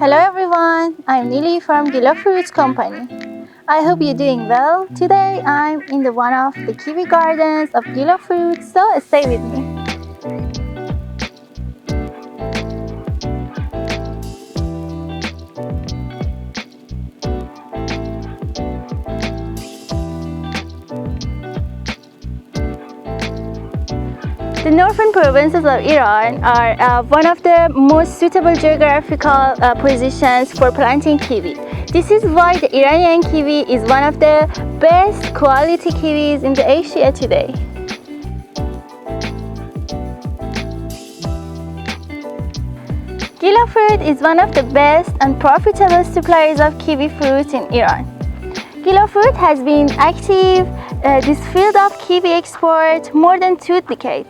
Hello everyone, I'm Nili from Kiwifruit company. I hope you're doing well. Today I'm in one of the kiwi gardens of Kiwifruit, so stay with me. The northern provinces of Iran are one of the most suitable geographical positions for planting kiwi. This is why the Iranian kiwi is one of the best quality kiwis in Asia today. Kiwifruit is one of the best and profitable suppliers of kiwi fruit in Iran. Kiwifruit has been active this field of kiwi export more than 2 decades.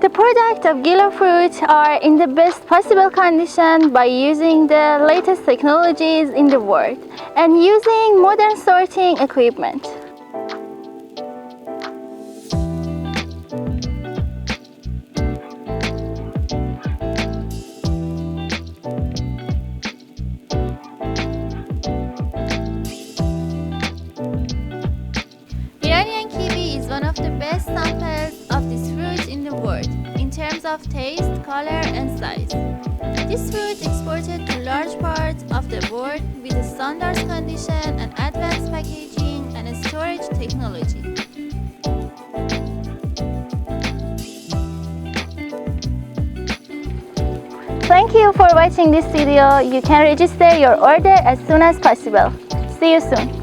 The products of Kiwifruit are in the best possible condition by using the latest technologies in the world and using modern sorting equipment. Iranian kiwi is one of the best samples of this fruit in the world in terms of taste, color, and size. This fruit exported to large parts of the world with a standard condition and advanced packaging and storage technology. Thank you for watching this video. You can register your order as soon as possible. See you soon.